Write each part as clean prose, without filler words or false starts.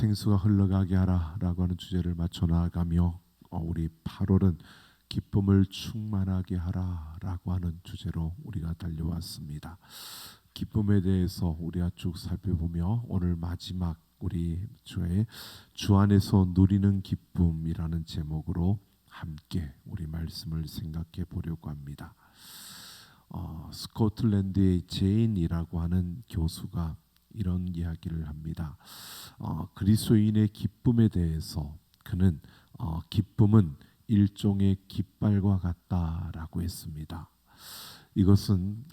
생수가 흘러가게 하라라고 하는 주제를 맞춰 나아가며 우리 8월은 기쁨을 충만하게 하라라고 하는 주제로 우리가 달려왔습니다. 기쁨에 대해서 우리가 쭉 살펴보며 오늘 마지막 우리 주 안에서 누리는 기쁨이라는 제목으로 함께 우리 말씀을 생각해 보려고 합니다. 스코틀랜드의 제인이라고 하는 교수가 이런 이야기를 합니다. 그리스도인의 기쁨에 대해서 그는 기쁨은 일종의 깃발과 같다라고 했습니다. 이것은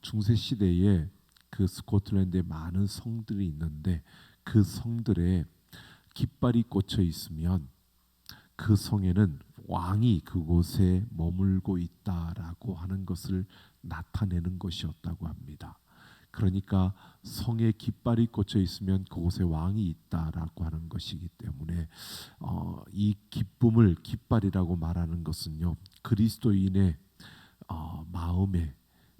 중세 시대에 그 스코틀랜드에 많은 성들이 있는데 그 성들에 깃발이 꽂혀 있으면 그 성에는 왕이 그곳에 머물고 있다라고 하는 것을 나타내는 것이었다고 합니다. 그러니까 성에 깃발이 꽂혀 있으면 그곳에 왕이 있다라고 하는 것이기 때문에 이 기쁨을 깃발이라고 말하는 것은요, 그리스도인의 마음에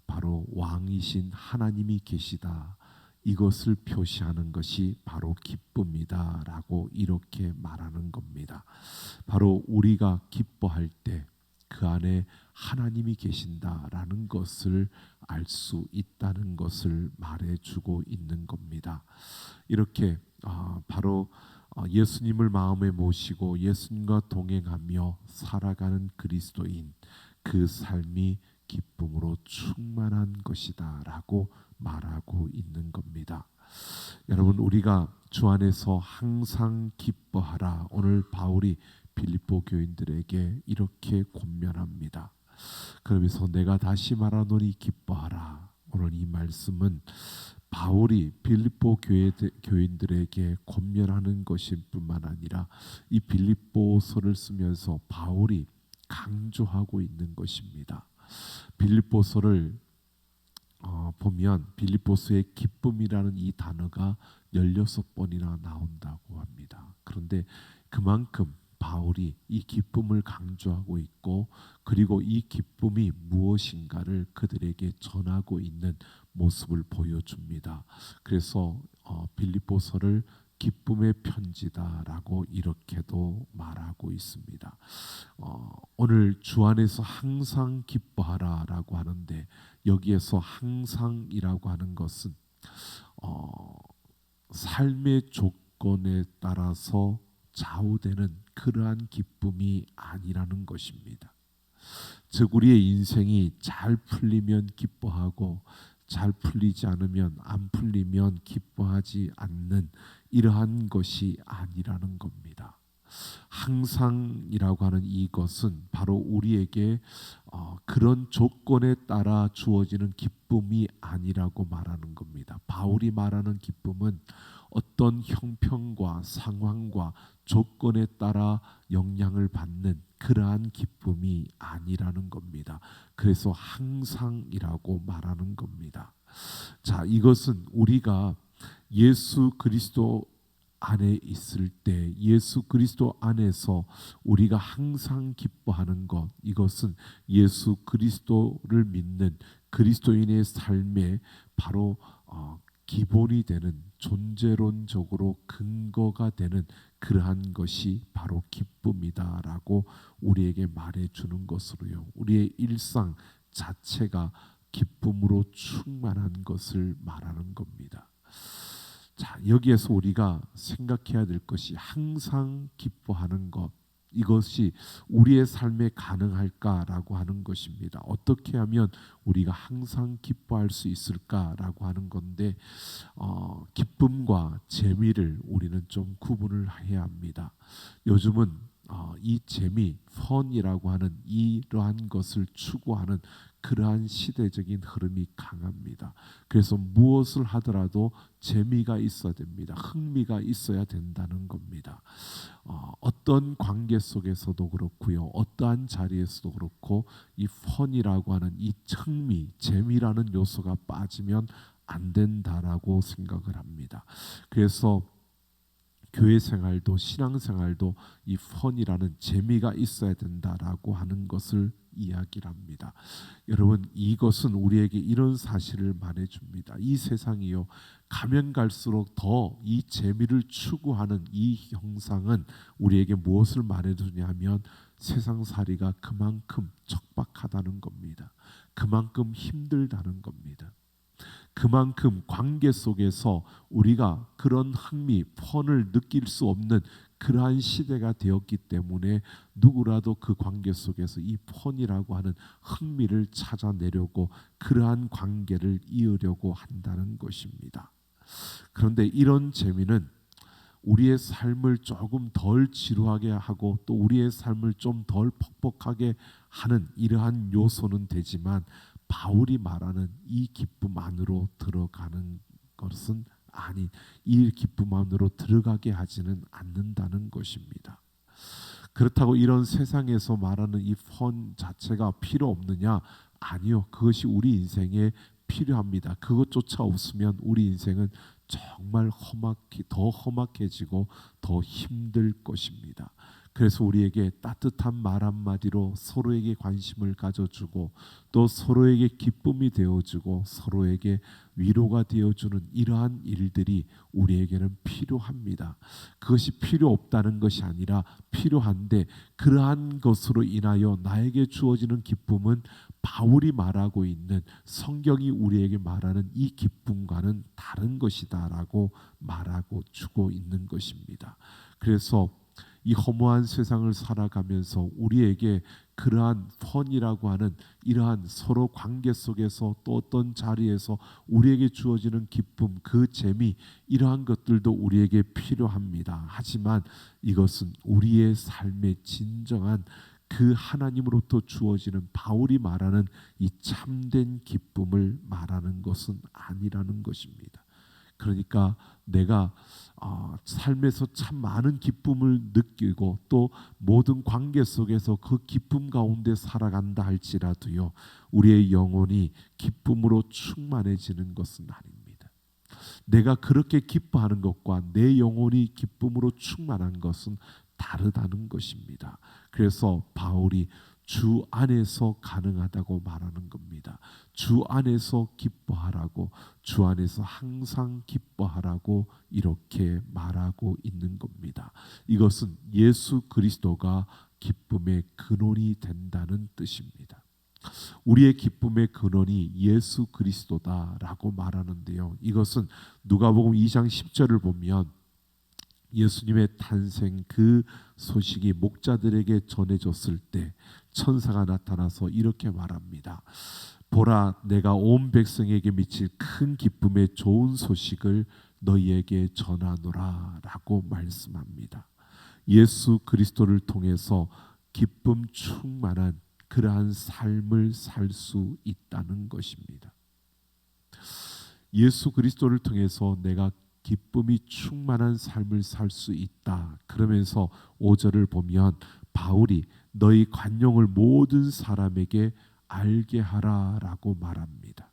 바로 왕이신 하나님이 계시다, 이것을 표시하는 것이 바로 기쁨이다라고 이렇게 말하는 겁니다. 바로 우리가 기뻐할 때 그 안에 하나님이 계신다라는 것을 알 수 있다는 것을 말해주고 있는 겁니다. 이렇게 바로 예수님을 마음에 모시고 예수님과 동행하며 살아가는 그리스도인, 그 삶이 기쁨으로 충만한 것이다라고 말하고 있는 겁니다. 여러분, 우리가 주 안에서 항상 기뻐하라, 오늘 바울이 빌립보 교인들에게 이렇게 권면합니다. 그러면서 내가 다시 말하노니 기뻐하라. 오늘 이 말씀은 바울이 빌립보 교인들에게 권면하는 것일 뿐만 아니라 이 빌립보서를 쓰면서 바울이 강조하고 있는 것입니다. 빌립보서를 보면 빌립보서의 기쁨이라는 이 단어가 16번이나 나온다고 합니다. 그런데 그만큼 바울이 이 기쁨을 강조하고 있고, 그리고 이 기쁨이 무엇인가를 그들에게 전하고 있는 모습을 보여줍니다. 그래서 빌립보서를 기쁨의 편지다라고 이렇게도 말하고 있습니다. 오늘 주 안에서 항상 기뻐하라라고 하는데, 여기에서 항상이라고 하는 것은 삶의 조건에 따라서 좌우되는 그러한 기쁨이 아니라는 것입니다. 즉 우리의 인생이 잘 풀리면 기뻐하고 잘 풀리지 않으면, 안 풀리면 기뻐하지 않는 이러한 것이 아니라는 겁니다. 항상이라고 하는 이것은 바로 우리에게 그런 조건에 따라 주어지는 기쁨이 아니라고 말하는 겁니다. 바울이 말하는 기쁨은 어떤 형편과 상황과 조건에 따라 영향을 받는 그러한 기쁨이 아니라는 겁니다. 그래서 항상이라고 말하는 겁니다. 자, 이것은 우리가 예수 그리스도 안에 있을 때, 예수 그리스도 안에서 우리가 항상 기뻐하는 것, 이것은 예수 그리스도를 믿는 그리스도인의 삶에 바로 기본이 되는, 존재론적으로 근거가 되는 그러한 것이 바로 기쁨이다라고 우리에게 말해주는 것으로요, 우리의 일상 자체가 기쁨으로 충만한 것을 말하는 겁니다. 자, 여기에서 우리가 생각해야 될 것이 항상 기뻐하는 것, 이것이 우리의 삶에 가능할까라고 하는 것입니다. 어떻게 하면 우리가 항상 기뻐할 수 있을까라고 하는 건데, 기쁨과 재미를 우리는 좀 구분을 해야 합니다. 요즘은 이 재미, 펀이라고 하는 이러한 것을 추구하는 그러한 시대적인 흐름이 강합니다. 그래서 무엇을 하더라도 재미가 있어야 됩니다. 흥미가 있어야 된다는 겁니다. 어떤 관계 속에서도 그렇고요, 어떠한 자리에서도 그렇고, 이 펀이라고 하는 이 흥미, 재미라는 요소가 빠지면 안 된다라고 생각을 합니다. 그래서 교회 생활도 신앙 생활도 이 펀이라는 재미가 있어야 된다라고 하는 것을 이야기를 합니다. 여러분, 이것은 우리에게 이런 사실을 말해줍니다. 이 세상이요, 가면 갈수록 더 이 재미를 추구하는 이 형상은 우리에게 무엇을 말해주냐 하면 세상살이가 그만큼 척박하다는 겁니다. 그만큼 힘들다는 겁니다. 그만큼 관계 속에서 우리가 그런 흥미, 펀을 느낄 수 없는 그러한 시대가 되었기 때문에 누구라도 그 관계 속에서 이 펀이라고 하는 흥미를 찾아내려고 그러한 관계를 이으려고 한다는 것입니다. 그런데 이런 재미는 우리의 삶을 조금 덜 지루하게 하고 또 우리의 삶을 좀 덜 퍽퍽하게 하는 이러한 요소는 되지만 바울이 말하는 이 기쁨 안으로 들어가는 것은 아닌, 이 기쁨 안으로 들어가게 하지는 않는다는 것입니다. 그렇다고 이런 세상에서 말하는 이 펀 자체가 필요 없느냐? 아니요. 그것이 우리 인생에 필요합니다. 그것조차 없으면 우리 인생은 정말 더 험악해지고 더 힘들 것입니다. 그래서 우리에게 따뜻한 말 한마디로 서로에게 관심을 가져주고 또 서로에게 기쁨이 되어주고 서로에게 위로가 되어주는 이러한 일들이 우리에게는 필요합니다. 그것이 필요 없다는 것이 아니라 필요한데 그러한 것으로 인하여 나에게 주어지는 기쁨은 바울이 말하고 있는 성경이 우리에게 말하는 이 기쁨과는 다른 것이다라고 말하고 주고 있는 것입니다. 그래서 이 허무한 세상을 살아가면서 우리에게 그러한 펀이라고 하는 이러한 서로 관계 속에서 또 어떤 자리에서 우리에게 주어지는 기쁨, 그 재미, 이러한 것들도 우리에게 필요합니다. 하지만 이것은 우리의 삶의 진정한 그 하나님으로부터 주어지는 바울이 말하는 이 참된 기쁨을 말하는 것은 아니라는 것입니다. 그러니까 내가 삶에서 참 많은 기쁨을 느끼고 또 모든 관계 속에서 그 기쁨 가운데 살아간다 할지라도요, 우리의 영혼이 기쁨으로 충만해지는 것은 아닙니다. 내가 그렇게 기뻐하는 것과 내 영혼이 기쁨으로 충만한 것은 다르다는 것입니다. 그래서 바울이 주 안에서 가능하다고 말하는 겁니다. 주 안에서 기뻐하라고, 주 안에서 항상 기뻐하라고 이렇게 말하고 있는 겁니다. 이것은 예수 그리스도가 기쁨의 근원이 된다는 뜻입니다. 우리의 기쁨의 근원이 예수 그리스도다라고 말하는데요. 이것은 누가복음 2장 10절을 보면 예수님의 탄생 그 소식이 목자들에게 전해졌을 때 천사가 나타나서 이렇게 말합니다. 보라, 내가 온 백성에게 미칠 큰 기쁨의 좋은 소식을 너희에게 전하노라 라고 말씀합니다. 예수 그리스도를 통해서 기쁨 충만한 그러한 삶을 살 수 있다는 것입니다. 예수 그리스도를 통해서 내가 기쁨이 충만한 삶을 살 수 있다. 그러면서 5절을 보면 바울이 너희 관용을 모든 사람에게 알게 하라라고 말합니다.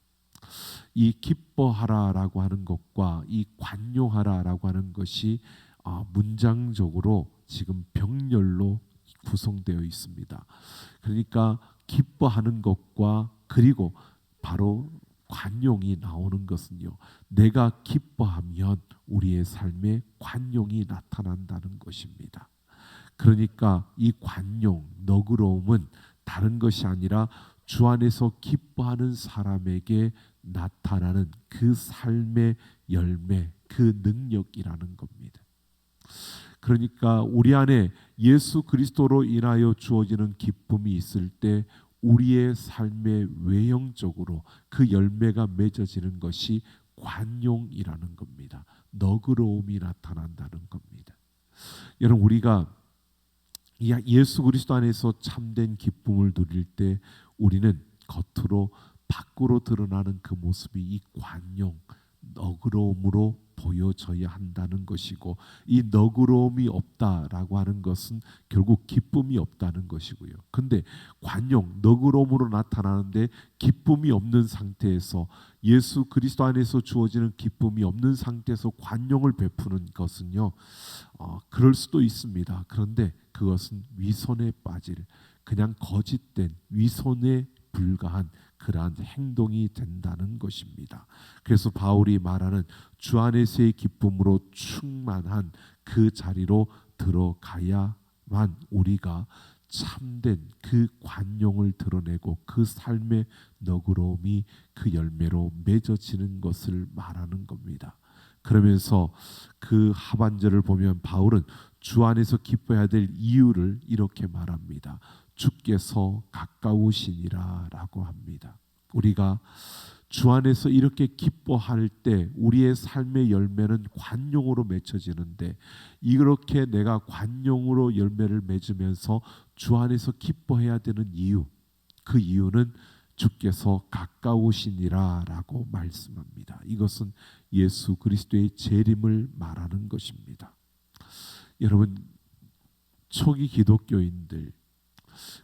이 기뻐하라라고 하는 것과 이 관용하라라고 하는 것이 문장적으로 지금 병렬로 구성되어 있습니다. 그러니까 기뻐하는 것과 그리고 바로 관용이 나오는 것은요, 내가 기뻐하면 우리의 삶에 관용이 나타난다는 것입니다. 그러니까 이 관용, 너그러움은 다른 것이 아니라 주 안에서 기뻐하는 사람에게 나타나는 그 삶의 열매, 그 능력이라는 겁니다. 그러니까 우리 안에 예수 그리스도로 인하여 주어지는 기쁨이 있을 때 우리의 삶의 외형적으로 그 열매가 맺어지는 것이 관용이라는 겁니다. 너그러움이 나타난다는 겁니다. 여러분, 우리가 예수 그리스도 안에서 참된 기쁨을 누릴 때 우리는 겉으로 밖으로 드러나는 그 모습이 이 관용, 너그러움으로 보여져야 한다는 것이고, 이 너그러움이 없다라고 하는 것은 결국 기쁨이 없다는 것이고요. 근데 관용, 너그러움으로 나타나는데 기쁨이 없는 상태에서, 예수 그리스도 안에서 주어지는 기쁨이 없는 상태에서 관용을 베푸는 것은요, 그럴 수도 있습니다. 그런데 그것은 위선에 빠질, 그냥 거짓된 위선에 불과한 그러한 행동이 된다는 것입니다. 그래서 바울이 말하는 주 안에서의 기쁨으로 충만한 그 자리로 들어가야만 우리가 참된 그 관용을 드러내고 그 삶의 너그러움이 그 열매로 맺어지는 것을 말하는 겁니다. 그러면서 그 하반절을 보면 바울은 주 안에서 기뻐해야 될 이유를 이렇게 말합니다. 주께서 가까우시니라 라고 합니다. 우리가 주 안에서 이렇게 기뻐할 때 우리의 삶의 열매는 관용으로 맺혀지는데, 이렇게 내가 관용으로 열매를 맺으면서 주 안에서 기뻐해야 되는 이유, 그 이유는 주께서 가까우시니라 라고 말씀합니다. 이것은 예수 그리스도의 재림을 말하는 것입니다. 여러분, 초기 기독교인들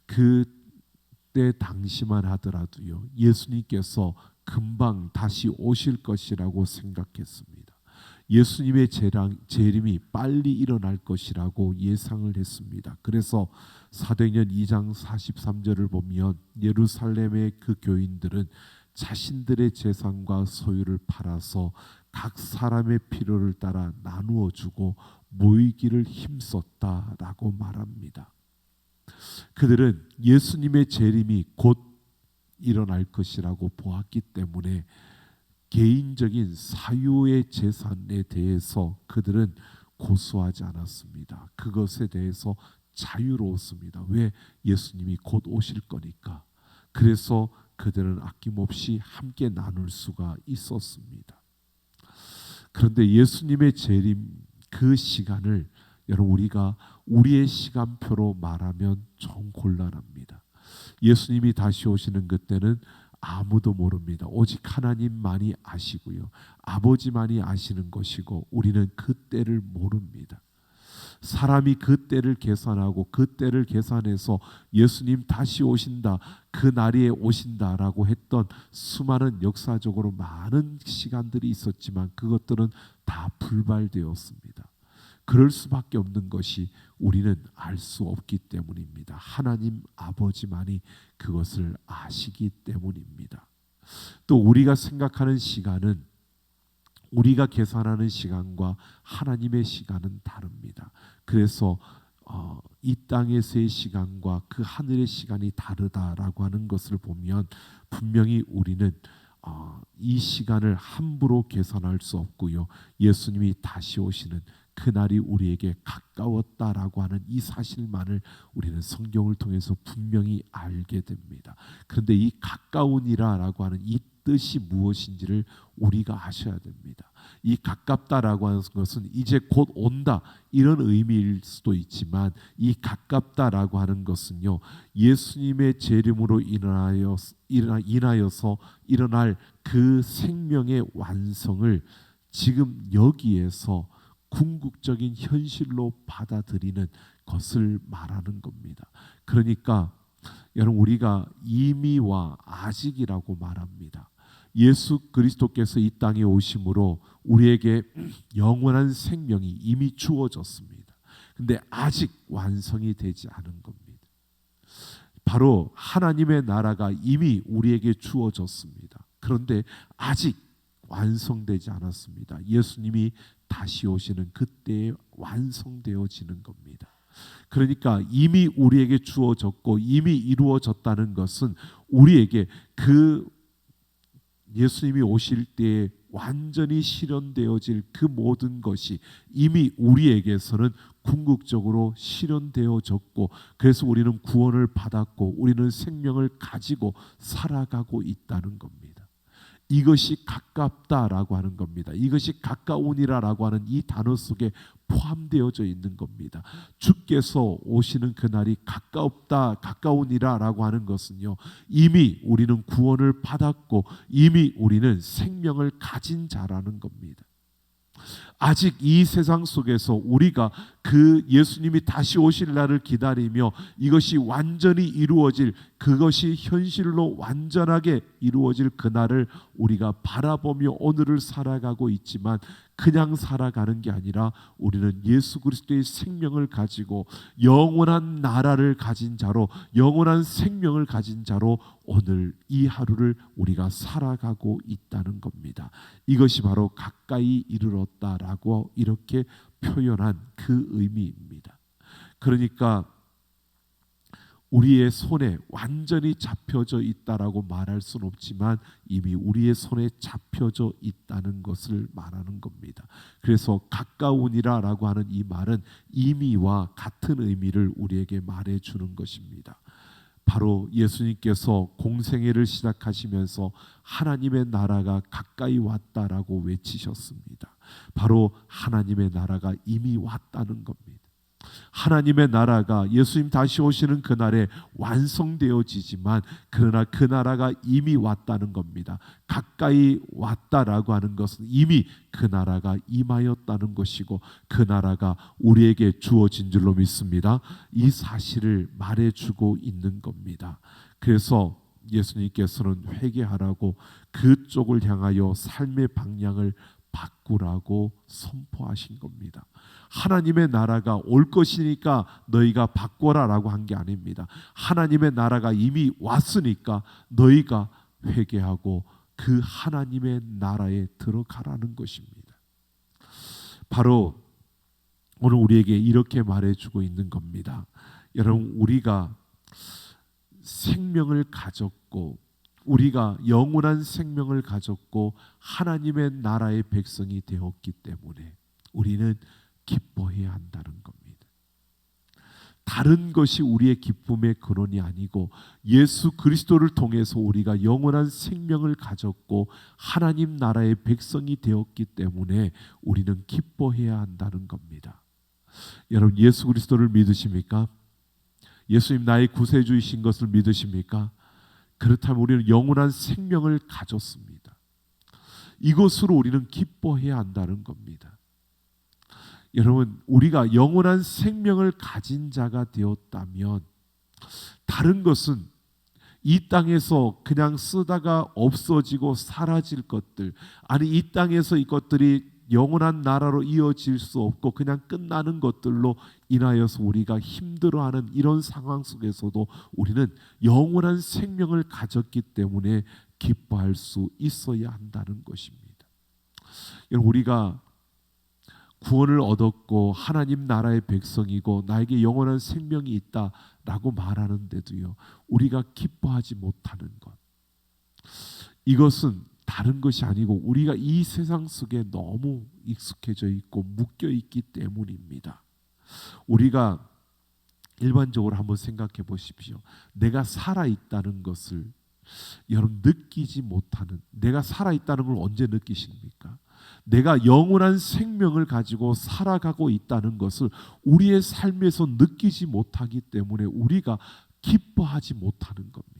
그때 당시만 하더라도요, 예수님께서 금방 다시 오실 것이라고 생각했습니다. 예수님의 재림이 빨리 일어날 것이라고 예상을 했습니다. 그래서 사도행전 2장 43절을 보면 예루살렘의 그 교인들은 자신들의 재산과 소유를 팔아서 각 사람의 필요를 따라 나누어 주고 모이기를 힘썼다라고 말합니다. 그들은 예수님의 재림이 곧 일어날 것이라고 보았기 때문에 개인적인 사유의 재산에 대해서 그들은 고수하지 않았습니다. 그것에 대해서 자유로웠습니다. 왜? 예수님이 곧 오실 거니까. 그래서 그들은 아낌없이 함께 나눌 수가 있었습니다. 그런데 예수님의 재림 그 시간을 여러분, 우리가 우리의 시간표로 말하면 좀 곤란합니다. 예수님이 다시 오시는 그때는 아무도 모릅니다. 오직 하나님만이 아시고요, 아버지만이 아시는 것이고 우리는 그 때를 모릅니다. 사람이 그 때를 계산하고 그 때를 계산해서 예수님 다시 오신다, 그 날에 오신다라고 했던 수많은 역사적으로 많은 시간들이 있었지만 그것들은 다 불발되었습니다. 그럴 수밖에 없는 것이 우리는 알 수 없기 때문입니다. 하나님 아버지만이 그것을 아시기 때문입니다. 또 우리가 생각하는 시간은, 우리가 계산하는 시간과 하나님의 시간은 다릅니다. 그래서 이 땅에서의 시간과 그 하늘의 시간이 다르다라고 하는 것을 보면 분명히 우리는 이 시간을 함부로 계산할 수 없고요, 예수님이 다시 오시는 그날이 우리에게 가까웠다라고 하는 이 사실만을 우리는 성경을 통해서 분명히 알게 됩니다. 그런데 이 가까우니라라고 하는 이 뜻이 무엇인지를 우리가 아셔야 됩니다. 이 가깝다라고 하는 것은 이제 곧 온다, 이런 의미일 수도 있지만, 이 가깝다라고 하는 것은요, 예수님의 재림으로 인하여서 일어날 그 생명의 완성을 지금 여기에서 궁극적인 현실로 받아들이는 것을 말하는 겁니다. 그러니까 여러분, 우리가 이미와 아직이라고 말합니다. 예수 그리스도께서 이 땅에 오심으로 우리에게 영원한 생명이 이미 주어졌습니다. 근데 아직 완성이 되지 않은 겁니다. 바로 하나님의 나라가 이미 우리에게 주어졌습니다. 그런데 아직 완성되지 않았습니다. 예수님이 다시 오시는 그때에 완성되어지는 겁니다. 그러니까 이미 우리에게 주어졌고 이미 이루어졌다는 것은 우리에게 그 예수님이 오실 때에 완전히 실현되어질 그 모든 것이 이미 우리에게서는 궁극적으로 실현되어졌고, 그래서 우리는 구원을 받았고 우리는 생명을 가지고 살아가고 있다는 겁니다. 이것이 가깝다라고 하는 겁니다. 이것이 가까우니라라고 하는 이 단어 속에 포함되어져 있는 겁니다. 주께서 오시는 그날이 가까우니라라고 하는 것은요, 이미 우리는 구원을 받았고 이미 우리는 생명을 가진 자라는 겁니다. 아직 이 세상 속에서 우리가 그 예수님이 다시 오실 날을 기다리며 이것이 완전히 이루어질, 그것이 현실로 완전하게 이루어질 그날을 우리가 바라보며 오늘을 살아가고 있지만, 그냥 살아가는 게 아니라 우리는 예수 그리스도의 생명을 가지고 영원한 나라를 가진 자로, 영원한 생명을 가진 자로 오늘 이 하루를 우리가 살아가고 있다는 겁니다. 이것이 바로 가까이 이르렀다라고 이렇게 표현한 그 의미입니다. 그러니까 우리의 손에 완전히 잡혀져 있다라고 말할 수는 없지만 이미 우리의 손에 잡혀져 있다는 것을 말하는 겁니다. 그래서 가까우니라라고 하는 이 말은 이미와 같은 의미를 우리에게 말해주는 것입니다. 바로 예수님께서 공생애를 시작하시면서 하나님의 나라가 가까이 왔다라고 외치셨습니다. 바로 하나님의 나라가 이미 왔다는 겁니다. 하나님의 나라가 예수님 다시 오시는 그날에 완성되어지지만 그러나 그 나라가 이미 왔다는 겁니다. 가까이 왔다라고 하는 것은 이미 그 나라가 임하였다는 것이고 그 나라가 우리에게 주어진 줄로 믿습니다. 이 사실을 말해주고 있는 겁니다. 그래서 예수님께서는 회개하라고 그쪽을 향하여 삶의 방향을 바꾸라고 선포하신 겁니다. 하나님의 나라가 올 것이니까 너희가 바꿔라라고 한 게 아닙니다. 하나님의 나라가 이미 왔으니까 너희가 회개하고 그 하나님의 나라에 들어가라는 것입니다. 바로 오늘 우리에게 이렇게 말해주고 있는 겁니다. 여러분, 우리가 생명을 가졌고 우리가 영원한 생명을 가졌고 하나님의 나라의 백성이 되었기 때문에 우리는 기뻐해야 한다는 겁니다. 다른 것이 우리의 기쁨의 근원이 아니고 예수 그리스도를 통해서 우리가 영원한 생명을 가졌고 하나님 나라의 백성이 되었기 때문에 우리는 기뻐해야 한다는 겁니다. 여러분, 예수 그리스도를 믿으십니까? 예수님 나의 구세주이신 것을 믿으십니까? 그렇다면 우리는 영원한 생명을 가졌습니다. 이것으로 우리는 기뻐해야 한다는 겁니다. 여러분, 우리가 영원한 생명을 가진 자가 되었다면 다른 것은 이 땅에서 그냥 쓰다가 없어지고 사라질 것들, 아니 이 땅에서 이것들이 영원한 나라로 이어질 수 없고 그냥 끝나는 것들로 인하여서 우리가 힘들어하는 이런 상황 속에서도 우리는 영원한 생명을 가졌기 때문에 기뻐할 수 있어야 한다는 것입니다. 여러분, 우리가 구원을 얻었고 하나님 나라의 백성이고 나에게 영원한 생명이 있다라고 말하는데도요, 우리가 기뻐하지 못하는 것, 이것은 다른 것이 아니고 우리가 이 세상 속에 너무 익숙해져 있고 묶여 있기 때문입니다. 우리가 일반적으로 한번 생각해 보십시오. 내가 살아있다는 것을 여러분 느끼지 못하는, 내가 살아있다는 걸 언제 느끼십니까? 내가 영원한 생명을 가지고 살아가고 있다는 것을 우리의 삶에서 느끼지 못하기 때문에 우리가 기뻐하지 못하는 겁니다.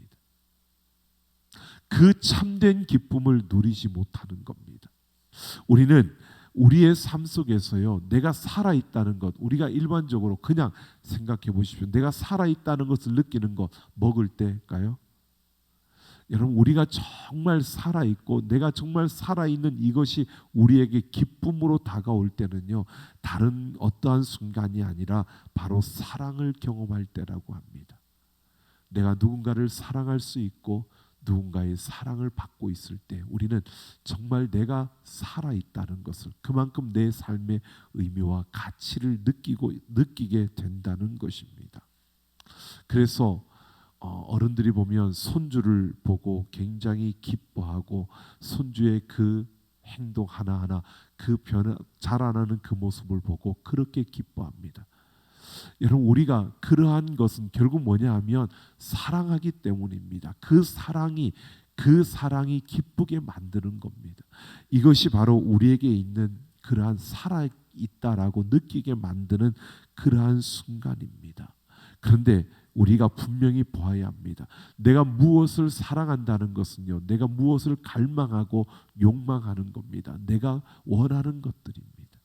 그 참된 기쁨을 누리지 못하는 겁니다. 우리는 우리의 삶 속에서요, 내가 살아있다는 것, 우리가 일반적으로 그냥 생각해 보십시오. 내가 살아있다는 것을 느끼는 것, 먹을 때일까요? 여러분, 우리가 정말 살아있고 내가 정말 살아있는 이것이 우리에게 기쁨으로 다가올 때는요, 다른 어떠한 순간이 아니라 바로 사랑을 경험할 때라고 합니다. 내가 누군가를 사랑할 수 있고 누군가의 사랑을 받고 있을 때 우리는 정말 내가 살아있다는 것을, 그만큼 내 삶의 의미와 가치를 느끼게 된다는 것입니다. 그래서 어른들이 보면 손주를 보고 굉장히 기뻐하고 손주의 그 행동 하나하나, 그 자라나는 그 모습을 보고 그렇게 기뻐합니다. 여러분, 우리가 그러한 것은 결국 뭐냐 하면 사랑하기 때문입니다. 그 사랑이 기쁘게 만드는 겁니다. 이것이 바로 우리에게 있는 그러한 살아있다라고 느끼게 만드는 그러한 순간입니다. 그런데 우리가 분명히 보아야 합니다. 내가 무엇을 사랑한다는 것은요, 내가 무엇을 갈망하고 욕망하는 겁니다. 내가 원하는 것들입니다.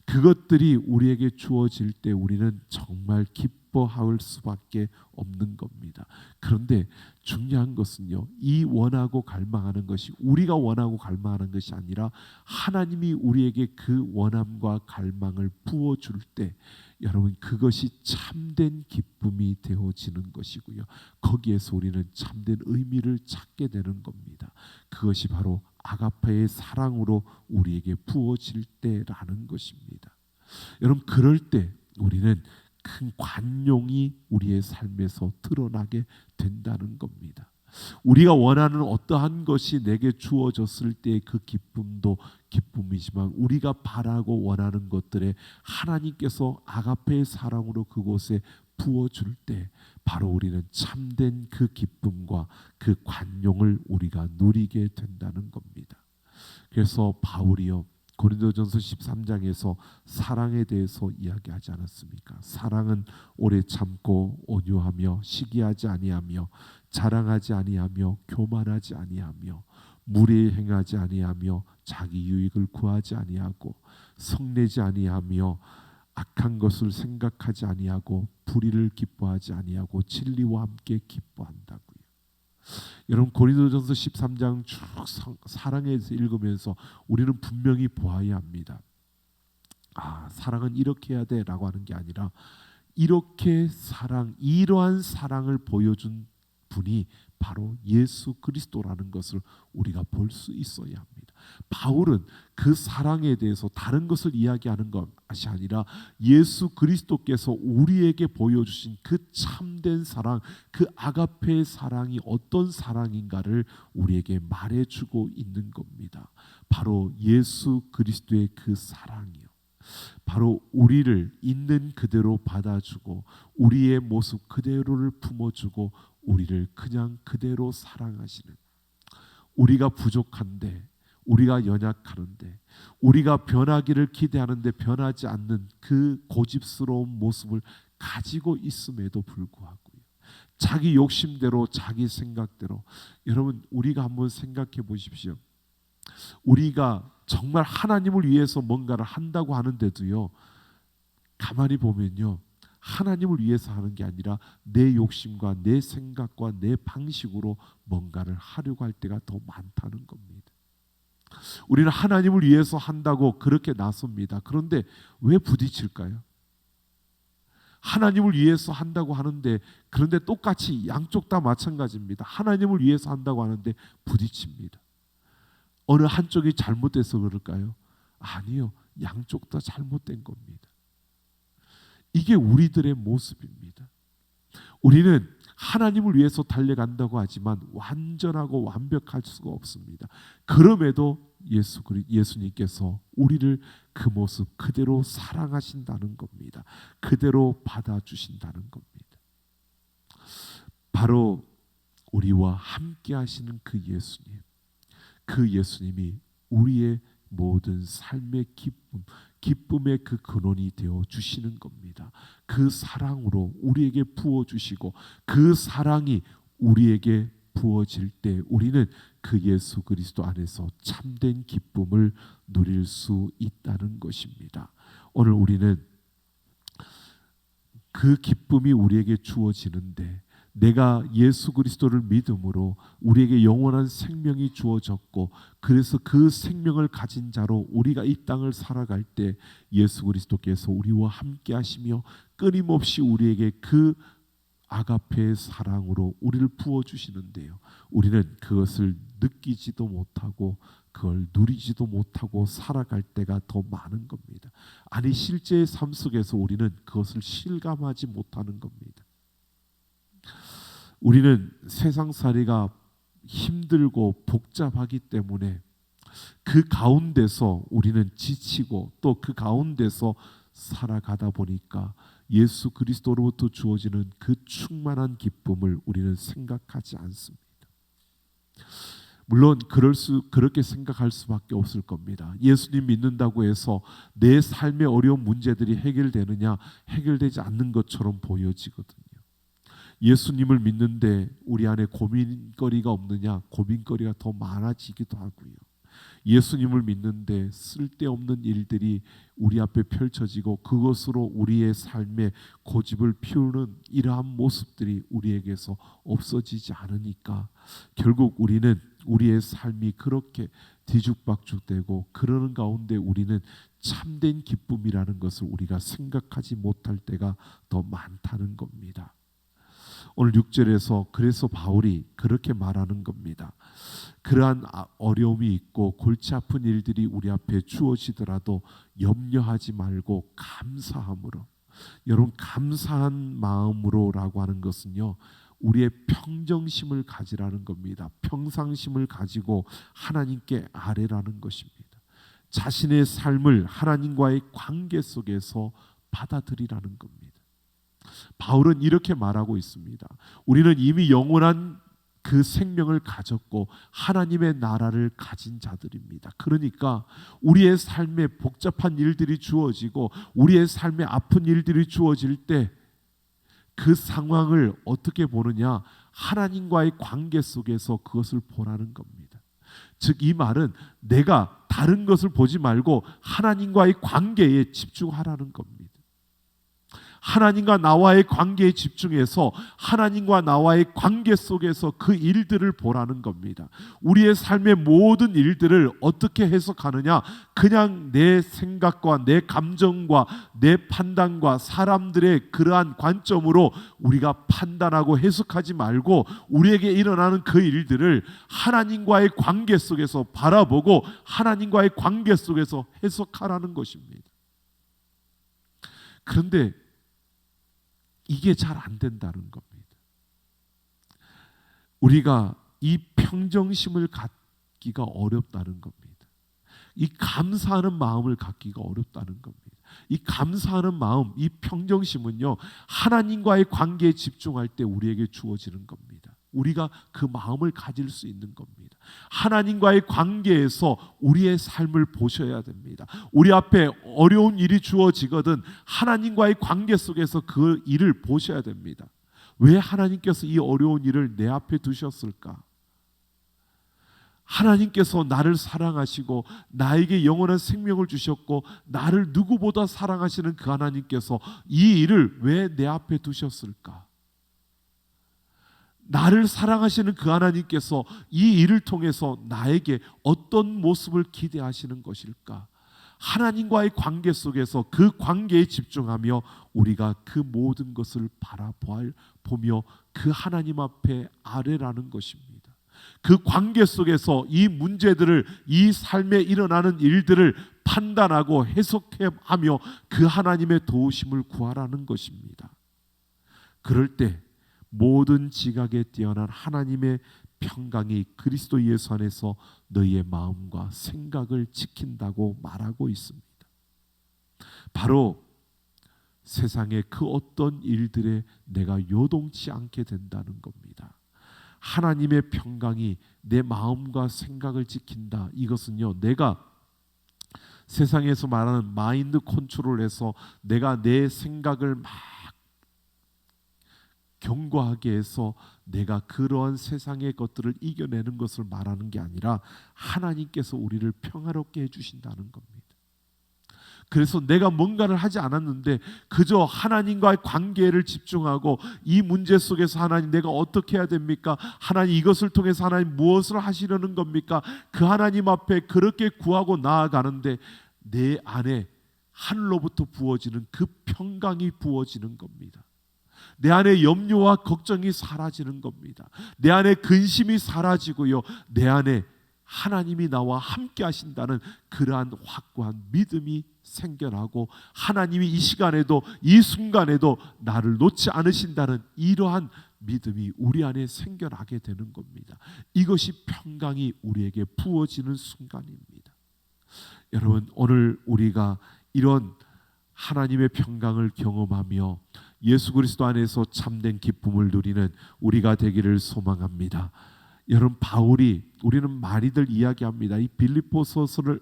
그것들이 우리에게 주어질 때 우리는 정말 기뻐할 수밖에 없는 겁니다. 그런데 중요한 것은요, 이 원하고 갈망하는 것이 우리가 원하고 갈망하는 것이 아니라 하나님이 우리에게 그 원함과 갈망을 부어줄 때 여러분 그것이 참된 기쁨이 되어지는 것이고요. 거기에서 우리는 참된 의미를 찾게 되는 겁니다. 그것이 바로 아가페의 사랑으로 우리에게 부어질 때라는 것입니다. 여러분 그럴 때 우리는 큰 관용이 우리의 삶에서 드러나게 된다는 겁니다. 우리가 원하는 어떠한 것이 내게 주어졌을 때 그 기쁨도 기쁨이지만 우리가 바라고 원하는 것들에 하나님께서 아가페의 사랑으로 그곳에 부어줄 때 바로 우리는 참된 그 기쁨과 그 관용을 우리가 누리게 된다는 겁니다. 그래서 바울이요 고린도전서 13장에서 사랑에 대해서 이야기하지 않았습니까? 사랑은 오래 참고 온유하며 시기하지 아니하며 자랑하지 아니하며 교만하지 아니하며 무례히 행하지 아니하며 자기 유익을 구하지 아니하고 성내지 아니하며 악한 것을 생각하지 아니하고 불의를 기뻐하지 아니하고 진리와 함께 기뻐한다고요. 여러분 고린도전서 13장 쭉 사랑에 대해서 읽으면서 우리는 분명히 보아야 합니다. 사랑은 이렇게 해야 돼라고 하는 게 아니라 이렇게 이러한 사랑을 보여준 분이 바로 예수 그리스도라는 것을 우리가 볼 수 있어야 합니다. 바울은 그 사랑에 대해서 다른 것을 이야기하는 것이 아니라 예수 그리스도께서 우리에게 보여주신 그 참된 사랑, 그 아가페의 사랑이 어떤 사랑인가를 우리에게 말해주고 있는 겁니다. 바로 예수 그리스도의 그 사랑이요. 바로 우리를 있는 그대로 받아주고 우리의 모습 그대로를 품어주고 우리를 그냥 그대로 사랑하시는, 우리가 부족한데 우리가 연약하는데 우리가 변하기를 기대하는데 변하지 않는 그 고집스러운 모습을 가지고 있음에도 불구하고요. 자기 욕심대로 자기 생각대로 여러분 우리가 한번 생각해 보십시오. 우리가 정말 하나님을 위해서 뭔가를 한다고 하는데도요 가만히 보면요 하나님을 위해서 하는 게 아니라 내 욕심과 내 생각과 내 방식으로 뭔가를 하려고 할 때가 더 많다는 겁니다. 우리는 하나님을 위해서 한다고 그렇게 나섭니다. 그런데 왜 부딪힐까요? 하나님을 위해서 한다고 하는데 그런데 똑같이 양쪽 다 마찬가지입니다. 하나님을 위해서 한다고 하는데 부딪힙니다. 어느 한쪽이 잘못돼서 그럴까요? 아니요. 양쪽 다 잘못된 겁니다. 이게 우리들의 모습입니다. 우리는 하나님을 위해서 달려간다고 하지만 완전하고 완벽할 수가 없습니다. 그럼에도 예수님께서 우리를 그 모습 그대로 사랑하신다는 겁니다. 그대로 받아주신다는 겁니다. 바로 우리와 함께 하시는 그 예수님, 그 예수님이 우리의 모든 삶의 기쁨의 그 근원이 되어 주시는 겁니다. 그 사랑으로 우리에게 부어주시고 그 사랑이 우리에게 부어질 때 우리는 그 예수 그리스도 안에서 참된 기쁨을 누릴 수 있다는 것입니다. 오늘 우리는 그 기쁨이 우리에게 주어지는데 내가 예수 그리스도를 믿음으로 우리에게 영원한 생명이 주어졌고 그래서 그 생명을 가진 자로 우리가 이 땅을 살아갈 때 예수 그리스도께서 우리와 함께 하시며 끊임없이 우리에게 그 아가페의 사랑으로 우리를 부어주시는데요. 우리는 그것을 느끼지도 못하고 그걸 누리지도 못하고 살아갈 때가 더 많은 겁니다. 아니 실제의 삶 속에서 우리는 그것을 실감하지 못하는 겁니다. 우리는 세상살이가 힘들고 복잡하기 때문에 그 가운데서 우리는 지치고 또 그 가운데서 살아가다 보니까 예수 그리스도로부터 주어지는 그 충만한 기쁨을 우리는 생각하지 않습니다. 물론 그렇게 생각할 수밖에 없을 겁니다. 예수님 믿는다고 해서 내 삶의 어려운 문제들이 해결되느냐? 해결되지 않는 것처럼 보여지거든요. 예수님을 믿는데 우리 안에 고민거리가 없느냐? 고민거리가 더 많아지기도 하고요. 예수님을 믿는데 쓸데없는 일들이 우리 앞에 펼쳐지고 그것으로 우리의 삶에 고집을 피우는 이러한 모습들이 우리에게서 없어지지 않으니까 결국 우리는 우리의 삶이 그렇게 뒤죽박죽되고 그러는 가운데 우리는 참된 기쁨이라는 것을 우리가 생각하지 못할 때가 더 많다는 겁니다. 오늘 6절에서 그래서 바울이 그렇게 말하는 겁니다. 그러한 어려움이 있고 골치 아픈 일들이 우리 앞에 주어지더라도 염려하지 말고 감사함으로, 여러분 감사한 마음으로라고 하는 것은요 우리의 평정심을 가지라는 겁니다. 평상심을 가지고 하나님께 아뢰라는 것입니다. 자신의 삶을 하나님과의 관계 속에서 받아들이라는 겁니다. 바울은 이렇게 말하고 있습니다. 우리는 이미 영원한 그 생명을 가졌고 하나님의 나라를 가진 자들입니다. 그러니까 우리의 삶에 복잡한 일들이 주어지고 우리의 삶에 아픈 일들이 주어질 때 그 상황을 어떻게 보느냐, 하나님과의 관계 속에서 그것을 보라는 겁니다. 즉 이 말은 내가 다른 것을 보지 말고 하나님과의 관계에 집중하라는 겁니다. 하나님과 나와의 관계에 집중해서 하나님과 나와의 관계 속에서 그 일들을 보라는 겁니다. 우리의 삶의 모든 일들을 어떻게 해석하느냐, 그냥 내 생각과 내 감정과 내 판단과 사람들의 그러한 관점으로 우리가 판단하고 해석하지 말고 우리에게 일어나는 그 일들을 하나님과의 관계 속에서 바라보고 하나님과의 관계 속에서 해석하라는 것입니다. 그런데 이게 잘 안 된다는 겁니다. 우리가 이 평정심을 갖기가 어렵다는 겁니다. 이 감사하는 마음을 갖기가 어렵다는 겁니다. 이 감사하는 마음, 이 평정심은요 하나님과의 관계에 집중할 때 우리에게 주어지는 겁니다. 우리가 그 마음을 가질 수 있는 겁니다. 하나님과의 관계에서 우리의 삶을 보셔야 됩니다. 우리 앞에 어려운 일이 주어지거든 하나님과의 관계 속에서 그 일을 보셔야 됩니다. 왜 하나님께서 이 어려운 일을 내 앞에 두셨을까? 하나님께서 나를 사랑하시고 나에게 영원한 생명을 주셨고 나를 누구보다 사랑하시는 그 하나님께서 이 일을 왜 내 앞에 두셨을까? 나를 사랑하시는 그 하나님께서 이 일을 통해서 나에게 어떤 모습을 기대하시는 것일까? 하나님과의 관계 속에서 그 관계에 집중하며 우리가 그 모든 것을 바라보며 그 하나님 앞에 아뢰라는 것입니다. 그 관계 속에서 이 문제들을, 이 삶에 일어나는 일들을 판단하고 해석하며 그 하나님의 도우심을 구하라는 것입니다. 그럴 때 모든 지각에 뛰어난 하나님의 평강이 그리스도 예수 안에서 너희의 마음과 생각을 지킨다고 말하고 있습니다. 바로 세상의 그 어떤 일들에 내가 요동치 않게 된다는 겁니다. 하나님의 평강이 내 마음과 생각을 지킨다. 이것은요 내가 세상에서 말하는 마인드 컨트롤에서 내가 내 생각을 막 견고하게 해서 내가 그러한 세상의 것들을 이겨내는 것을 말하는 게 아니라 하나님께서 우리를 평화롭게 해주신다는 겁니다. 그래서 내가 뭔가를 하지 않았는데 그저 하나님과의 관계를 집중하고 이 문제 속에서 하나님 내가 어떻게 해야 됩니까? 하나님 이것을 통해서 하나님 무엇을 하시려는 겁니까? 그 하나님 앞에 그렇게 구하고 나아가는데 내 안에 하늘로부터 부어지는 그 평강이 부어지는 겁니다. 내 안에 염려와 걱정이 사라지는 겁니다. 내 안에 근심이 사라지고요. 내 안에 하나님이 나와 함께 하신다는 그러한 확고한 믿음이 생겨나고 하나님이 이 시간에도 이 순간에도 나를 놓지 않으신다는 이러한 믿음이 우리 안에 생겨나게 되는 겁니다. 이것이 평강이 우리에게 부어지는 순간입니다. 여러분 오늘 우리가 이런 하나님의 평강을 경험하며 예수 그리스도 안에서 참된 기쁨을 누리는 우리가 되기를 소망합니다. 여러분 바울이 우리는 많이들 이야기합니다. 이 빌립보서를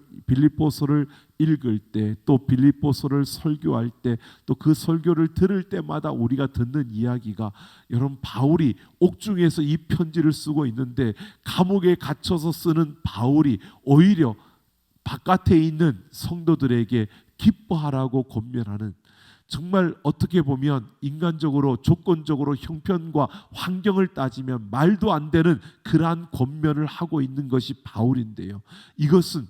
읽을 때 또 빌립보서를 설교할 때 또 그 설교를 들을 때마다 우리가 듣는 이야기가 여러분 바울이 옥중에서 이 편지를 쓰고 있는데 감옥에 갇혀서 쓰는 바울이 오히려 바깥에 있는 성도들에게 기뻐하라고 권면하는, 정말 어떻게 보면 인간적으로 조건적으로 형편과 환경을 따지면 말도 안 되는 그러한 권면을 하고 있는 것이 바울인데요. 이것은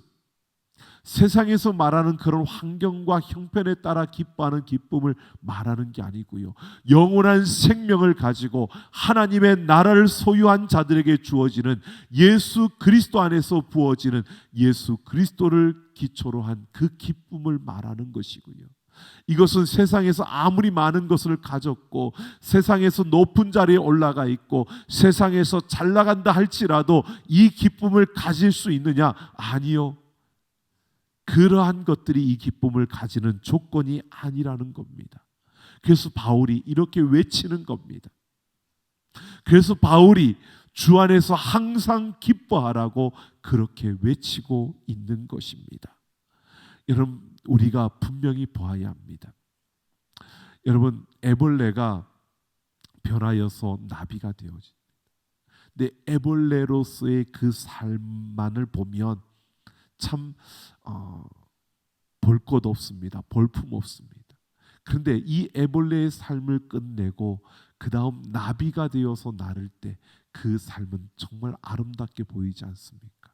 세상에서 말하는 그런 환경과 형편에 따라 기뻐하는 기쁨을 말하는 게 아니고요, 영원한 생명을 가지고 하나님의 나라를 소유한 자들에게 주어지는 예수 그리스도 안에서 부어지는 예수 그리스도를 기초로 한 그 기쁨을 말하는 것이고요. 이것은 세상에서 아무리 많은 것을 가졌고 세상에서 높은 자리에 올라가 있고 세상에서 잘 나간다 할지라도 이 기쁨을 가질 수 있느냐? 아니요. 그러한 것들이 이 기쁨을 가지는 조건이 아니라는 겁니다. 그래서 바울이 이렇게 외치는 겁니다. 그래서 바울이 주 안에서 항상 기뻐하라고 그렇게 외치고 있는 것입니다. 여러분, 우리가 분명히 보아야 합니다. 여러분, 애벌레가 변하여서 나비가 되어집니다. 근데 애벌레로서의 그 삶만을 보면 참 볼 것 없습니다. 볼품 없습니다. 그런데 이 애벌레의 삶을 끝내고 그 다음 나비가 되어서 나를 때 그 삶은 정말 아름답게 보이지 않습니까?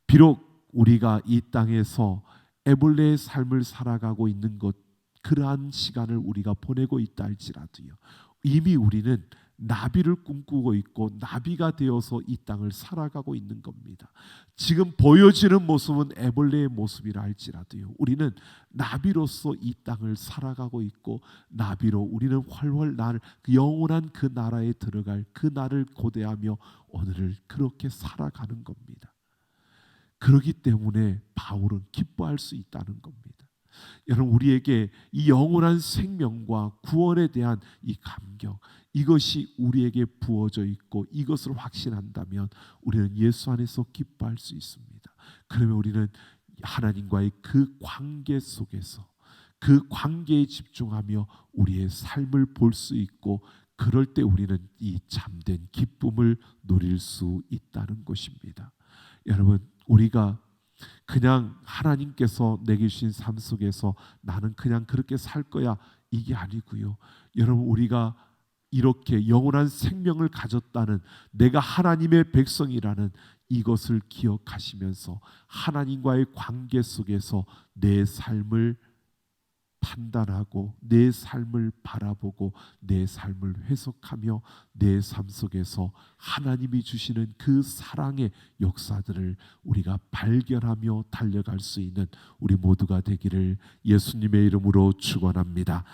비록 우리가 이 땅에서 애벌레의 삶을 살아가고 있는 것, 그러한 시간을 우리가 보내고 있다 할지라도요, 이미 우리는 나비를 꿈꾸고 있고 나비가 되어서 이 땅을 살아가고 있는 겁니다. 지금 보여지는 모습은 애벌레의 모습이라 할지라도요, 우리는 나비로서 이 땅을 살아가고 있고 나비로 우리는 활활 그 영원한 그 나라에 들어갈 그 날을 고대하며 오늘을 그렇게 살아가는 겁니다. 그렇기 때문에 바울은 기뻐할 수 있다는 겁니다. 여러분, 우리에게 이 영원한 생명과 구원에 대한 이 감격, 이것이 우리에게 부어져 있고 이것을 확신한다면 우리는 예수 안에서 기뻐할 수 있습니다. 그러면 우리는 하나님과의 그 관계 속에서 그 관계에 집중하며 우리의 삶을 볼 수 있고, 그럴 때 우리는 이 참된 기쁨을 누릴 수 있다는 것입니다. 여러분, 우리가 그냥 하나님께서 내게 주신 삶 속에서 나는 그냥 그렇게 살 거야, 이게 아니고요. 여러분, 우리가 이렇게 영원한 생명을 가졌다는, 내가 하나님의 백성이라는 이것을 기억하시면서 하나님과의 관계 속에서 내 삶을 판단하고 내 삶을 바라보고 내 삶을 해석하며 내 삶 속에서 하나님이 주시는 그 사랑의 역사들을 우리가 발견하며 달려갈 수 있는 우리 모두가 되기를 예수님의 이름으로 축원합니다.